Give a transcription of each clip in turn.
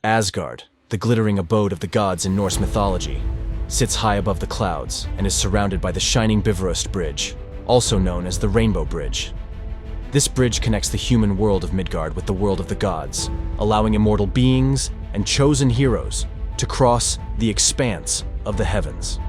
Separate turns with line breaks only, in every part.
Asgard, the glittering abode of the gods in Norse mythology, sits high above the clouds and is surrounded by the shining Bifrost Bridge, also known as the Rainbow Bridge. This bridge connects the human world of Midgard with the world of the gods, allowing immortal beings and chosen heroes to cross the expanse of the heavens.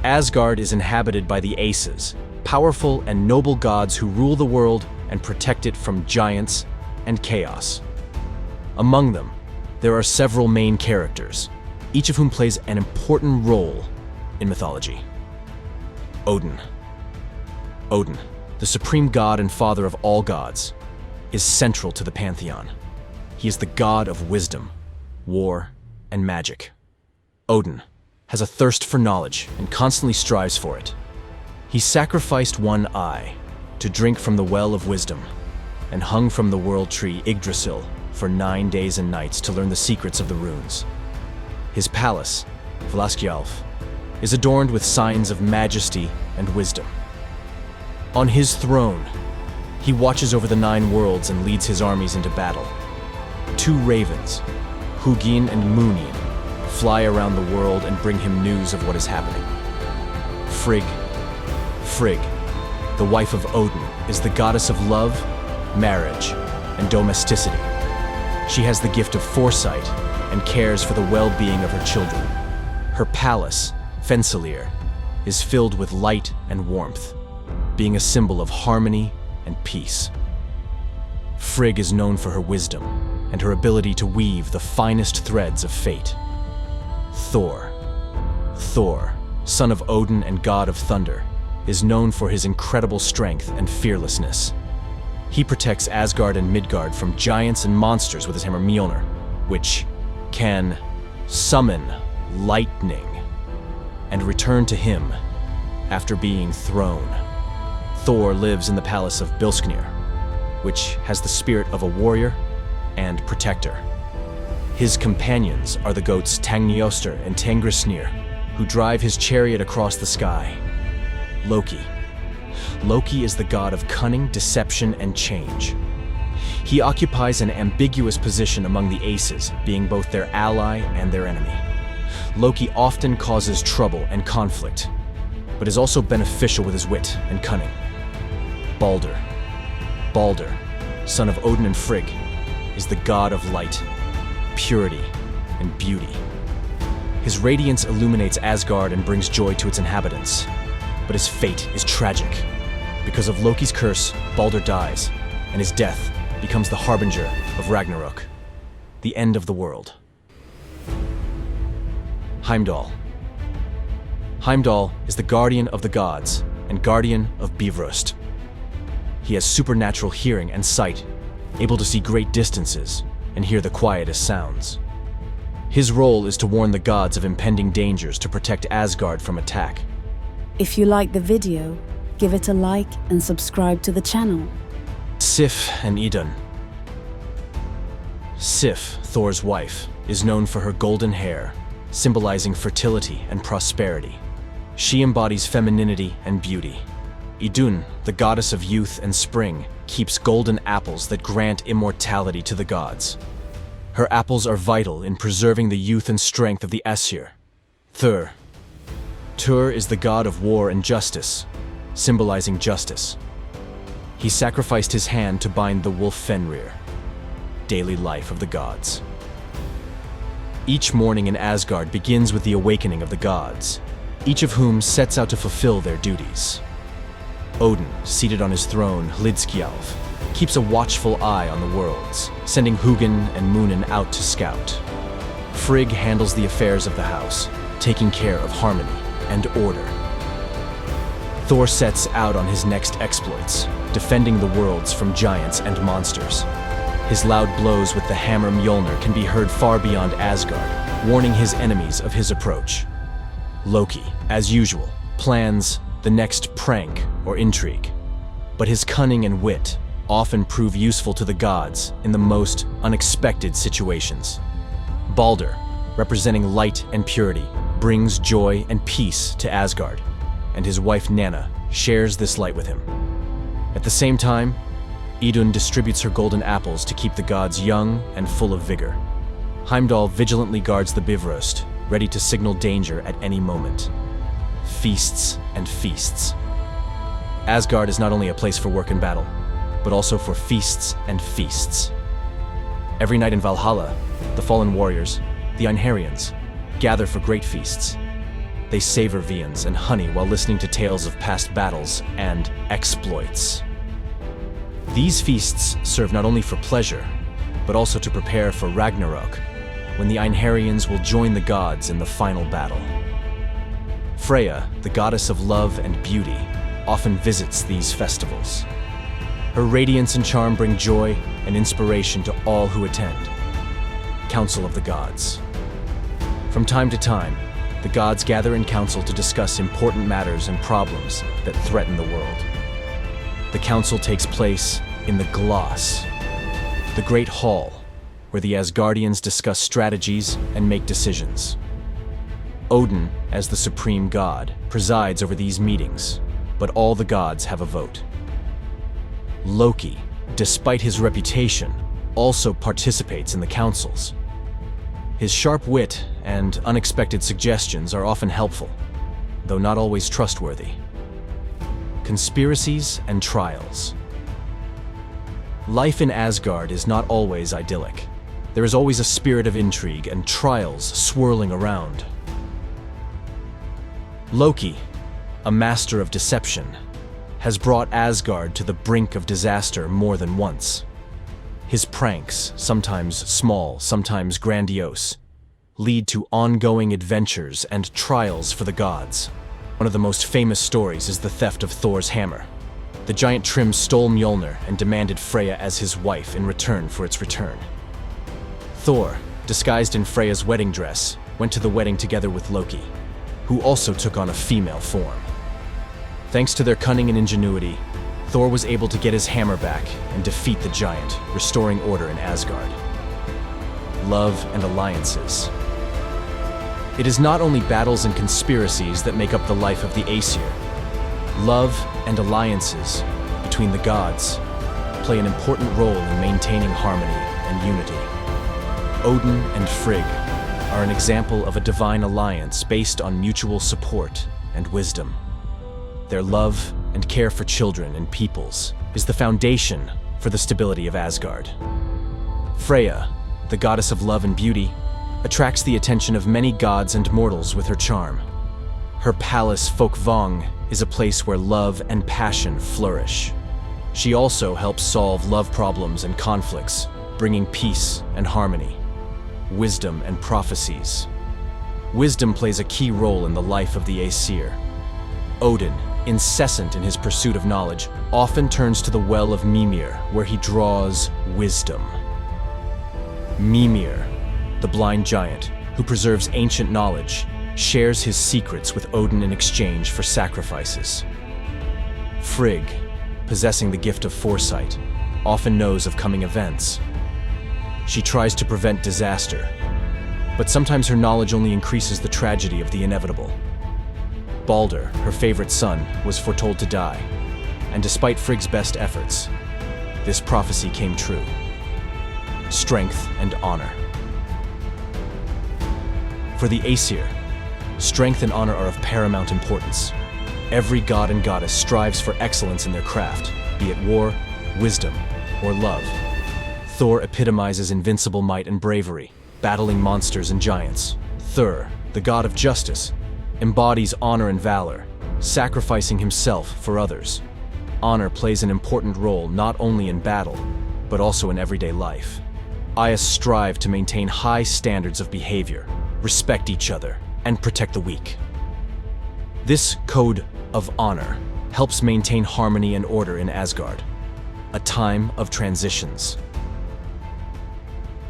Asgard is inhabited by the Aces, powerful and noble gods who rule the world and protect it from giants and chaos. Among them, there are several main characters, each of whom plays an important role in mythology. Odin. Odin, the supreme god and father of all gods, is central to the pantheon. He is the god of wisdom, war, and magic. Odin has a thirst for knowledge and constantly strives for it. He sacrificed one eye to drink from the well of wisdom and hung from the world tree Yggdrasil for 9 days and nights to learn the secrets of the runes. His palace, Valaskjalf, is adorned with signs of majesty and wisdom. On his throne, he watches over the 9 worlds and leads his armies into battle. 2 ravens, Hugin and Munin, fly around the world and bring him news of what is happening. Frigg, the wife of Odin, is the goddess of love, marriage, and domesticity. She has the gift of foresight and cares for the well-being of her children. Her palace, Fensalir, is filled with light and warmth, being a symbol of harmony and peace. Frigg is known for her wisdom and her ability to weave the finest threads of fate. Thor, son of Odin and god of thunder, is known for his incredible strength and fearlessness. He protects Asgard and Midgard from giants and monsters with his hammer Mjolnir, which can summon lightning and return to him after being thrown. Thor lives in the palace of Bilsknir, which has the spirit of a warrior and protector. His companions are the goats Tangnioster and Tengrisnir, who drive his chariot across the sky. Loki is the god of cunning, deception, and change. He occupies an ambiguous position among the Aces, being both their ally and their enemy. Loki often causes trouble and conflict, but is also beneficial with his wit and cunning. Baldr, son of Odin and Frigg, is the god of light, purity, and beauty. His radiance illuminates Asgard and brings joy to its inhabitants, but his fate is tragic. Because of Loki's curse, Baldr dies, and his death becomes the harbinger of Ragnarok, the end of the world. Heimdall is the guardian of the gods and guardian of Bifrost. He has supernatural hearing and sight, able to see great distances and hear the quietest sounds. His role is to warn the gods of impending dangers to protect Asgard from attack.
If you like the video, give it a like and subscribe to the channel.
Sif and Idun. Sif, Thor's wife, is known for her golden hair, symbolizing fertility and prosperity. She embodies femininity and beauty. Idun, the goddess of youth and spring, keeps golden apples that grant immortality to the gods. Her apples are vital in preserving the youth and strength of the Aesir. Thor is the god of war and justice, symbolizing justice. He sacrificed his hand to bind the wolf Fenrir, daily life of the gods. Each morning in Asgard begins with the awakening of the gods, each of whom sets out to fulfill their duties. Odin, seated on his throne, Hlidskjalf, keeps a watchful eye on the worlds, sending Hugin and Munin out to scout. Frigg handles the affairs of the house, taking care of harmony and order. Thor sets out on his next exploits, defending the worlds from giants and monsters. His loud blows with the hammer Mjolnir can be heard far beyond Asgard, warning his enemies of his approach. Loki, as usual, plans the next prank or intrigue, but his cunning and wit often prove useful to the gods in the most unexpected situations. Baldr, representing light and purity, brings joy and peace to Asgard, and his wife Nanna shares this light with him. At the same time, Idun distributes her golden apples to keep the gods young and full of vigor. Heimdall vigilantly guards the Bifrost, ready to signal danger at any moment. Feasts and feasts. Asgard is not only a place for work and battle, but also for feasts and feasts. Every night in Valhalla, the fallen warriors, the Einherjans, gather for great feasts. They savor viands and honey while listening to tales of past battles and exploits. These feasts serve not only for pleasure, but also to prepare for Ragnarok, when the Einherjans will join the gods in the final battle. Freya, the goddess of love and beauty, often visits these festivals. Her radiance and charm bring joy and inspiration to all who attend. Council of the Gods. From time to time, the gods gather in council to discuss important matters and problems that threaten the world. The council takes place in the Glass, the Great Hall, where the Asgardians discuss strategies and make decisions. Odin, as the supreme god, presides over these meetings, but all the gods have a vote. Loki, despite his reputation, also participates in the councils. His sharp wit and unexpected suggestions are often helpful, though not always trustworthy. Conspiracies and trials. Life in Asgard is not always idyllic. There is always a spirit of intrigue and trials swirling around. Loki, a master of deception, has brought Asgard to the brink of disaster more than once. His pranks, sometimes small, sometimes grandiose, lead to ongoing adventures and trials for the gods. One of the most famous stories is the theft of Thor's hammer. The giant Trim stole Mjolnir and demanded Freya as his wife in return for its return. Thor, disguised in Freya's wedding dress, went to the wedding together with Loki, who also took on a female form. Thanks to their cunning and ingenuity, Thor was able to get his hammer back and defeat the giant, restoring order in Asgard. Love and alliances. It is not only battles and conspiracies that make up the life of the Aesir. Love and alliances between the gods play an important role in maintaining harmony and unity. Odin and Frigg are an example of a divine alliance based on mutual support and wisdom. Their love and care for children and peoples is the foundation for the stability of Asgard. Freya, the goddess of love and beauty, attracts the attention of many gods and mortals with her charm. Her palace Folkvang is a place where love and passion flourish. She also helps solve love problems and conflicts, bringing peace and harmony. Wisdom and prophecies. Wisdom plays a key role in the life of the Aesir. Odin, incessant in his pursuit of knowledge, often turns to the well of Mimir, where he draws wisdom. Mimir, the blind giant, who preserves ancient knowledge, shares his secrets with Odin in exchange for sacrifices. Frigg, possessing the gift of foresight, often knows of coming events. She tries to prevent disaster, but sometimes her knowledge only increases the tragedy of the inevitable. Baldr, her favorite son, was foretold to die, and despite Frigg's best efforts, this prophecy came true. Strength and honor. For the Aesir, strength and honor are of paramount importance. Every god and goddess strives for excellence in their craft, be it war, wisdom, or love. Thor epitomizes invincible might and bravery, battling monsters and giants. Thor, the god of justice, embodies honor and valor, sacrificing himself for others. Honor plays an important role not only in battle, but also in everyday life. Aias strive to maintain high standards of behavior, respect each other, and protect the weak. This code of honor helps maintain harmony and order in Asgard, a time of transitions.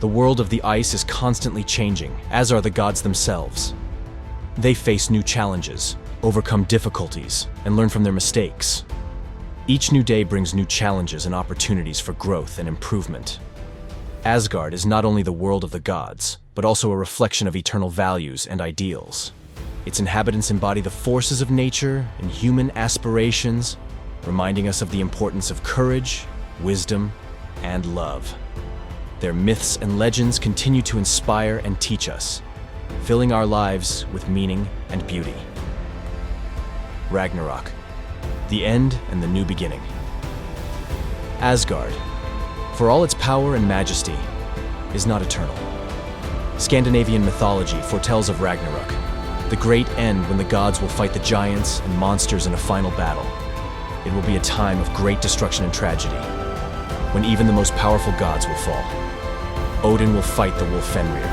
The world of the ice is constantly changing, as are the gods themselves. They face new challenges, overcome difficulties, and learn from their mistakes. Each new day brings new challenges and opportunities for growth and improvement. Asgard is not only the world of the gods, but also a reflection of eternal values and ideals. Its inhabitants embody the forces of nature and human aspirations, reminding us of the importance of courage, wisdom, and love. Their myths and legends continue to inspire and teach us, filling our lives with meaning and beauty. Ragnarok, the end and the new beginning. Asgard, for all its power and majesty, is not eternal. Scandinavian mythology foretells of Ragnarok, the great end when the gods will fight the giants and monsters in a final battle. It will be a time of great destruction and tragedy, when even the most powerful gods will fall. Odin will fight the wolf Fenrir,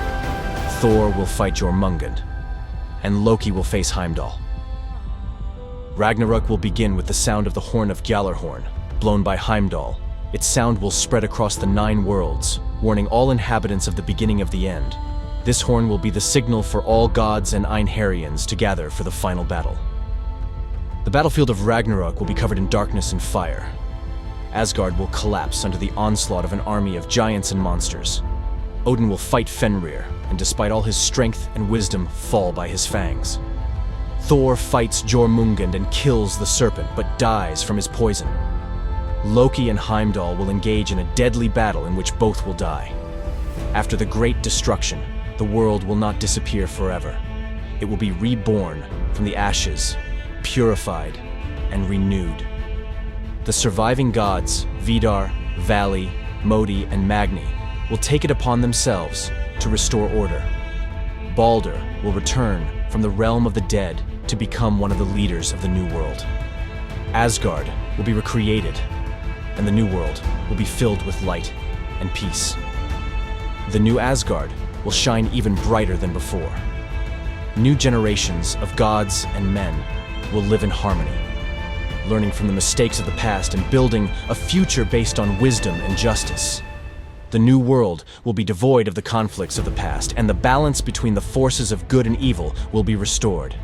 Thor will fight Jormungand, and Loki will face Heimdall. Ragnarok will begin with the sound of the horn of Gjallarhorn, blown by Heimdall. Its sound will spread across the 9 worlds, warning all inhabitants of the beginning of the end. This horn will be the signal for all gods and Einherjans to gather for the final battle. The battlefield of Ragnarok will be covered in darkness and fire. Asgard will collapse under the onslaught of an army of giants and monsters. Odin will fight Fenrir, and despite all his strength and wisdom, fall by his fangs. Thor fights Jormungand and kills the serpent, but dies from his poison. Loki and Heimdall will engage in a deadly battle in which both will die. After the great destruction, the world will not disappear forever. It will be reborn from the ashes, purified, and renewed. The surviving gods, Vidar, Vali, Modi, and Magni, will take it upon themselves to restore order. Baldr will return from the realm of the dead to become one of the leaders of the new world. Asgard will be recreated, and the new world will be filled with light and peace. The new Asgard will shine even brighter than before. New generations of gods and men will live in harmony, learning from the mistakes of the past and building a future based on wisdom and justice. The new world will be devoid of the conflicts of the past, and the balance between the forces of good and evil will be restored.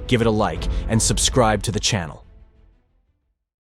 Give it a like and subscribe to the channel.